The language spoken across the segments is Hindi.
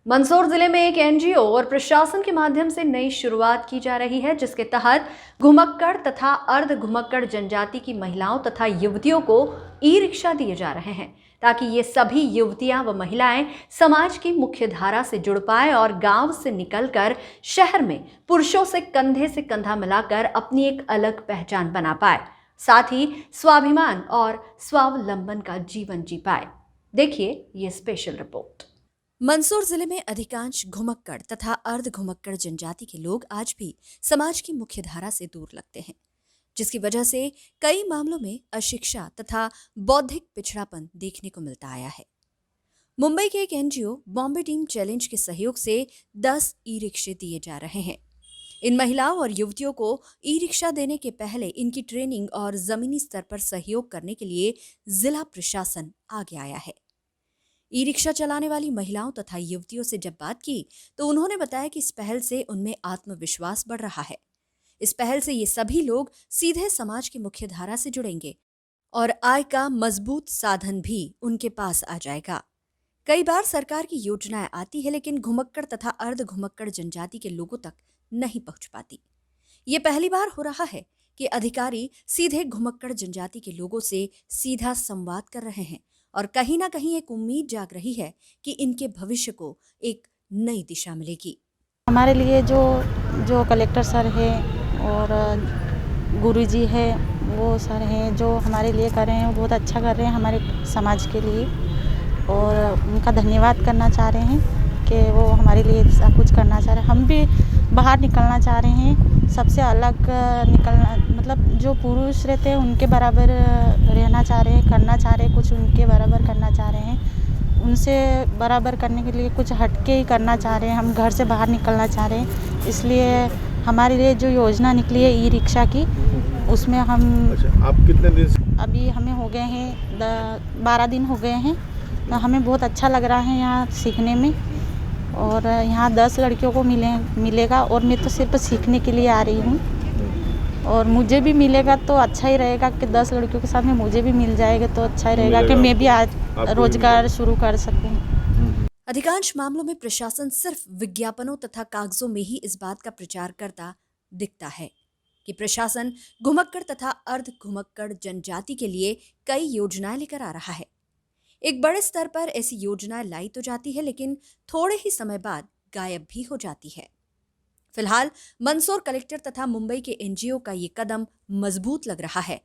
मंदसौर जिले में एक एनजीओ और प्रशासन के माध्यम से नई शुरुआत की जा रही है, जिसके तहत घुमक्कड़ तथा अर्ध घुमक्कड़ जनजाति की महिलाओं तथा युवतियों को ई रिक्शा दिए जा रहे हैं, ताकि ये सभी युवतियां व महिलाएं समाज की मुख्य धारा से जुड़ पाए और गांव से निकलकर शहर में पुरुषों से कंधा मिलाकर अपनी एक अलग पहचान बना पाए, साथ ही स्वाभिमान और स्वावलंबन का जीवन जी पाए। देखिए ये स्पेशल रिपोर्ट। मंदसौर जिले में अधिकांश घुमक्कड़ तथा अर्ध घुमक्कड़ जनजाति के लोग आज भी समाज की मुख्य धारा से दूर लगते हैं, जिसकी वजह से कई मामलों में अशिक्षा तथा बौद्धिक पिछड़ापन देखने को मिलता आया है। मुंबई के एक एनजीओ बॉम्बे टीम चैलेंज के सहयोग से 10 ई रिक्शे दिए जा रहे हैं। इन महिलाओं और युवतियों को ई रिक्शा देने के पहले इनकी ट्रेनिंग और जमीनी स्तर पर सहयोग करने के लिए जिला प्रशासन आगे आया है। ई रिक्शा चलाने वाली महिलाओं तथा युवतियों से जब बात की तो उन्होंने बताया कि इस पहल से उनमें आत्मविश्वास बढ़ रहा है। इस पहल से ये सभी लोग सीधे समाज की मुख्य धारा से जुड़ेंगे और आय का मजबूत साधन भी उनके पास आ जाएगा। कई बार सरकार की योजनाएं आती है, लेकिन घुमक्कड़ तथा अर्ध घुमक्कड़ जनजाति के लोगों तक नहीं पहुंच पाती। ये पहली बार हो रहा है कि अधिकारी सीधे घुमक्कड़ जनजाति के लोगों से सीधा संवाद कर रहे हैं और कहीं ना कहीं एक उम्मीद जाग रही है कि इनके भविष्य को एक नई दिशा मिलेगी। हमारे लिए जो जो कलेक्टर सर है और गुरुजी है, वो सर हैं जो हमारे लिए कर रहे हैं, वो बहुत अच्छा कर रहे हैं हमारे समाज के लिए, और उनका धन्यवाद करना चाह रहे हैं कि वो हमारे लिए सब कुछ करना चाह रहे हैं। हम भी बाहर निकलना चाह रहे हैं, सबसे अलग निकलना, मतलब जो पुरुष रहते हैं उनके बराबर रहना चाह रहे हैं, करना चाह रहे हैं, कुछ उनके बराबर करना चाह रहे हैं। उनसे बराबर करने के लिए कुछ हटके ही करना चाह रहे हैं, हम घर से बाहर निकलना चाह रहे हैं। इसलिए हमारे लिए जो योजना निकली है ई रिक्शा की, उसमें हम आप कितने दिन से? अभी हमें हो गए हैं 12 दिन हो गए हैं। तो हमें बहुत अच्छा लग रहा है यहाँ सीखने में, और यहाँ 10 लड़कियों को मिलेगा, और मैं तो सिर्फ सीखने के लिए आ रही हूँ, और मुझे भी मिलेगा तो अच्छा ही रहेगा कि 10 लड़कियों के साथ में मुझे भी मिल जाएगा तो अच्छा ही रहेगा कि मैं भी आज रोजगार शुरू कर सकूँ। अधिकांश मामलों में प्रशासन सिर्फ विज्ञापनों तथा कागजों में ही इस बात का प्रचार करता दिखता है कि प्रशासन घुमक्कड़ तथा अर्ध घुमक्कड़ जनजाति के लिए कई योजनाएं लेकर आ रहा है। एक बड़े स्तर पर ऐसी योजनाएं लाई तो जाती है, लेकिन थोड़े ही समय बाद गायब भी हो जाती है। फिलहाल मंदसौर कलेक्टर तथा मुंबई के एनजीओ का ये कदम मजबूत लग रहा है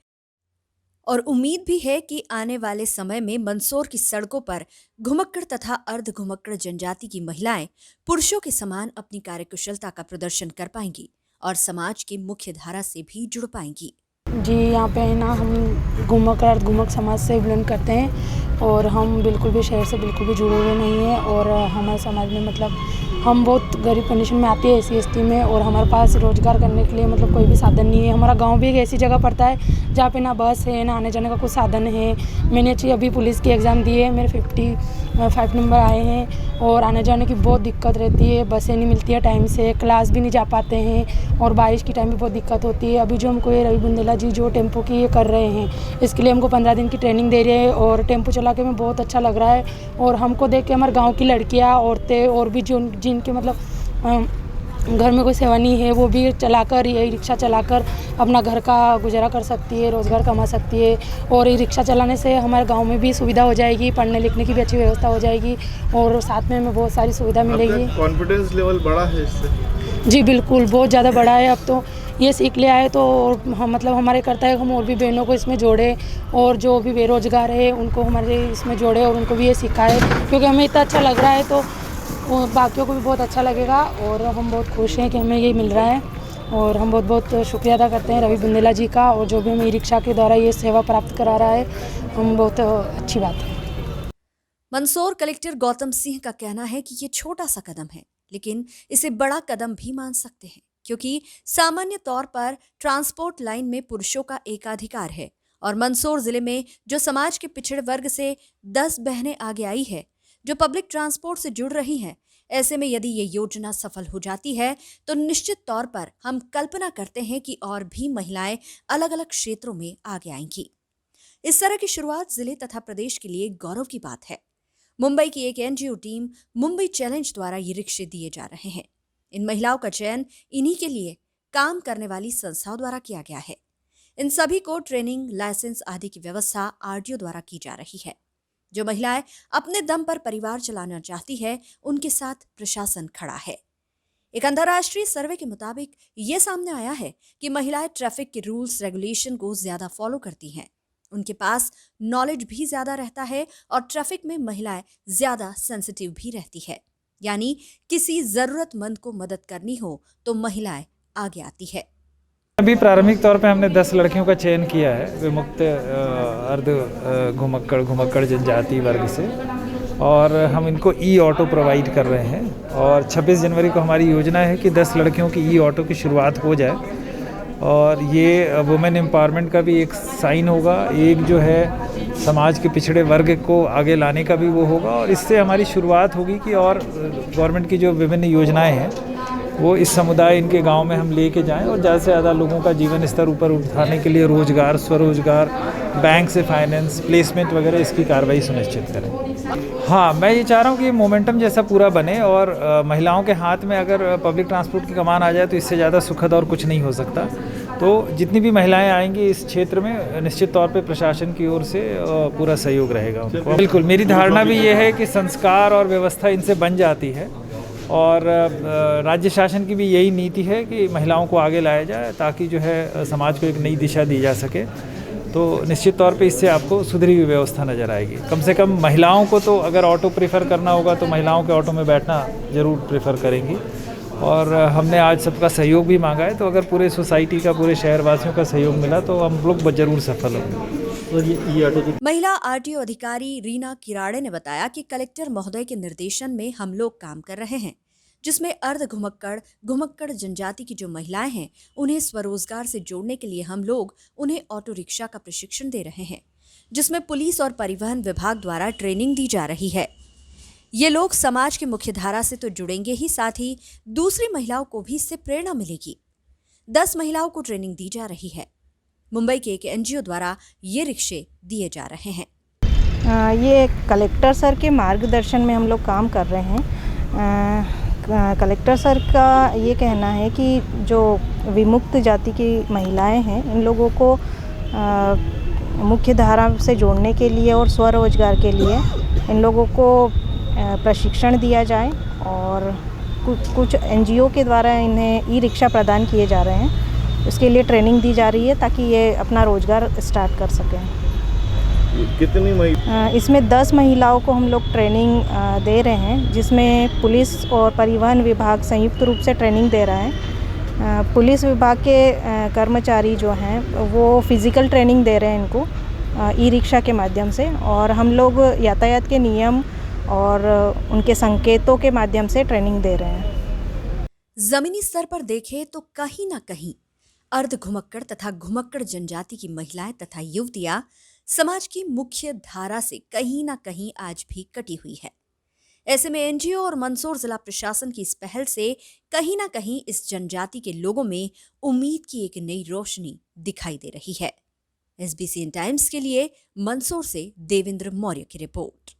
और उम्मीद भी है कि आने वाले समय में मंदसौर की सड़कों पर घुमक्कड़ तथा अर्ध घुमक्कड़ जनजाति की महिलाएं पुरुषों के समान अपनी कार्यकुशलता का प्रदर्शन कर पाएंगी और समाज की मुख्य धारा से भी जुड़ पाएंगी। जी, यहाँ पे है ना, हम घुमक्कड़ अर्ध घुमक्कड़ समाज से बिलोंग करते हैं और हम बिल्कुल भी शहर से बिल्कुल भी जुड़े हुए नहीं हैं, और हमारे समाज में मतलब हम बहुत गरीब कंडीशन में आते हैं SC/ST में, और हमारे पास रोज़गार करने के लिए मतलब कोई भी साधन नहीं है। हमारा गांव भी एक ऐसी जगह पड़ता है जहाँ पे ना बस है, ना आने जाने का कुछ साधन है। मैंने अभी पुलिस की एग्ज़ाम दी है, मेरे 55 नंबर आए हैं, और आने जाने की बहुत दिक्कत रहती है, बसें नहीं मिलती है टाइम से, क्लास भी नहीं जा पाते हैं, और बारिश की टाइम में बहुत दिक्कत होती है। अभी जो हमको ये रवि बुंदेला जी जो टेम्पो की ये कर रहे हैं, इसके लिए हमको 15 दिन की ट्रेनिंग दे रहे हैं, और टेम्पो चला के हमें बहुत अच्छा लग रहा है। और हमको देख के हमारे गाँव की लड़कियाँ, औरतें और भी जो जिनके मतलब घर में कोई सेवा नहीं है, वो भी चलाकर ई रिक्शा चलाकर अपना घर का गुजारा कर सकती है, रोज़गार कमा सकती है। और ई रिक्शा चलाने से हमारे गांव में भी सुविधा हो जाएगी, पढ़ने लिखने की भी अच्छी व्यवस्था हो जाएगी, और साथ में हमें बहुत सारी सुविधा मिलेगी। कॉन्फिडेंस लेवल बढ़ा है इससे? जी बिल्कुल, बहुत ज़्यादा बढ़ा है। अब तो ये सीख ले आए तो हम मतलब हमारे करता है हम और भी बहनों को इसमें जोड़े, और जो भी बेरोजगार है उनको हमारे इसमें जोड़े, और उनको भी ये सिखाए, क्योंकि हमें इतना अच्छा लग रहा है तो बाकियों को भी बहुत अच्छा लगेगा। और हम बहुत खुश हैं कि हमें ये मिल रहा है, और हम बहुत बहुत शुक्रिया अदा करते हैं रवि बुंदेला जी का, और जो भी हमें ई रिक्शा के द्वारा ये सेवा प्राप्त करा रहा है, हम बहुत अच्छी बात है। मंदसौर कलेक्टर गौतम सिंह का कहना है कि ये छोटा सा कदम है, लेकिन इसे बड़ा कदम भी मान सकते हैं, क्योंकि सामान्य तौर पर ट्रांसपोर्ट लाइन में पुरुषों का एकाधिकार है, और मंदसौर जिले में जो समाज के पिछड़े वर्ग से 10 बहनें आगे आई है जो पब्लिक ट्रांसपोर्ट से जुड़ रही हैं, ऐसे में यदि ये योजना सफल हो जाती है तो निश्चित तौर पर हम कल्पना करते हैं कि और भी महिलाएं अलग अलग क्षेत्रों में आगे आएंगी। इस तरह की शुरुआत जिले तथा प्रदेश के लिए गौरव की बात है। मुंबई की एक एनजीओ टीम मुंबई चैलेंज द्वारा ये रिक्शे दिए जा रहे हैं। इन महिलाओं का चयन इन्हीं के लिए काम करने वाली संस्थाओं द्वारा किया गया है। इन सभी को ट्रेनिंग, लाइसेंस आदि की व्यवस्था आरटीओ द्वारा की जा रही है। जो महिलाएं अपने दम पर परिवार चलाना चाहती है, उनके साथ प्रशासन खड़ा है। एक अंतर्राष्ट्रीय सर्वे के मुताबिक ये सामने आया है कि महिलाएं ट्रैफिक के रूल्स रेगुलेशन को ज्यादा फॉलो करती हैं। उनके पास नॉलेज भी ज्यादा रहता है और ट्रैफिक में महिलाएं ज्यादा सेंसिटिव भी रहती है। यानी किसी जरूरतमंद को मदद करनी हो तो महिलाएं आगे आती है। अभी प्रारंभिक तौर पे हमने 10 लड़कियों का चयन किया है विमुक्त अर्ध घुमक्कड़ जनजाति वर्ग से, और हम इनको ई ऑटो प्रोवाइड कर रहे हैं। और 26 जनवरी को हमारी योजना है कि 10 लड़कियों की ई ऑटो की शुरुआत हो जाए, और ये वुमेन एम्पावरमेंट का भी एक साइन होगा, एक जो है समाज के पिछड़े वर्ग को आगे लाने का भी वो होगा, और इससे हमारी शुरुआत होगी कि और गवर्नमेंट की जो विभिन्न योजनाएं हैं वो इस समुदाय, इनके गांव में हम लेके जाएं और ज़्यादा से ज़्यादा लोगों का जीवन स्तर ऊपर उठाने के लिए रोज़गार, स्वरोजगार, बैंक से फाइनेंस, प्लेसमेंट वगैरह इसकी कार्रवाई सुनिश्चित करें। हाँ, मैं ये चाह रहा हूँ कि ये मोमेंटम जैसा पूरा बने, और महिलाओं के हाथ में अगर पब्लिक ट्रांसपोर्ट की कमान आ जाए तो इससे ज़्यादा सुखद और कुछ नहीं हो सकता। तो जितनी भी महिलाएं आएंगी इस क्षेत्र में, निश्चित तौर पे प्रशासन की ओर से पूरा सहयोग रहेगा उनको। बिल्कुल, मेरी धारणा भी ये है कि संस्कार और व्यवस्था इनसे बन जाती है, और राज्य शासन की भी यही नीति है कि महिलाओं को आगे लाया जाए ताकि जो है समाज को एक नई दिशा दी जा सके। तो निश्चित तौर पे इससे आपको सुधरी हुई व्यवस्था नज़र आएगी। कम से कम महिलाओं को तो अगर ऑटो प्रेफर करना होगा तो महिलाओं के ऑटो में बैठना ज़रूर प्रेफर करेंगी, और हमने आज सबका सहयोग भी मांगा है। तो अगर पूरे सोसाइटी का, पूरे शहरवासियों का सहयोग मिला तो हम लोग जरूर सफल होंगे। महिला आरटीओ अधिकारी रीना किराड़े ने बताया कि कलेक्टर महोदय के निर्देशन में हम लोग काम कर रहे हैं, जिसमें अर्ध घुमक्कड़ जनजाति की जो महिलाएं हैं उन्हें स्वरोजगार से जोड़ने के लिए हम लोग उन्हें ऑटो रिक्शा का प्रशिक्षण दे रहे हैं, जिसमें पुलिस और परिवहन विभाग द्वारा ट्रेनिंग दी जा रही है। ये लोग समाज की मुख्य धारा से तो जुड़ेंगे ही, साथ ही दूसरी महिलाओं को भी इससे प्रेरणा मिलेगी। 10 महिलाओं को ट्रेनिंग दी जा रही है। मुंबई के एक एनजीओ द्वारा ये रिक्शे दिए जा रहे हैं। ये कलेक्टर सर के मार्गदर्शन में हम लोग काम कर रहे हैं। कलेक्टर सर का ये कहना है कि जो विमुक्त जाति की महिलाएं हैं, इन लोगों को मुख्य धारा से जोड़ने के लिए और स्वरोजगार के लिए इन लोगों को प्रशिक्षण दिया जाए, और कुछ एनजीओ के द्वारा इन्हें ई रिक्शा प्रदान किए जा रहे हैं। उसके लिए ट्रेनिंग दी जा रही है ताकि ये अपना रोजगार स्टार्ट कर सकें। कितनी इसमें 10 महिलाओं को हम लोग ट्रेनिंग दे रहे हैं, जिसमें पुलिस और परिवहन विभाग संयुक्त रूप से ट्रेनिंग दे रहा है। पुलिस विभाग के कर्मचारी जो हैं वो फिज़िकल ट्रेनिंग दे रहे हैं इनको ई रिक्शा के माध्यम से, और हम लोग यातायात के नियम और उनके संकेतों के माध्यम से ट्रेनिंग दे रहे हैं। जमीनी स्तर पर देखें तो कहीं ना कहीं अर्ध घुमक्कड़ तथा घुमक्कड़ जनजाति की महिलाएं तथा युवतियां समाज की मुख्य धारा से कहीं ना कहीं आज भी कटी हुई है। ऐसे में एनजीओ और मंदसौर जिला प्रशासन की इस पहल से कहीं ना कहीं इस जनजाति के लोगों में उम्मीद की एक नई रोशनी दिखाई दे रही है। SBCN टाइम्स के लिए मंदसौर से देवेंद्र मौर्य की रिपोर्ट।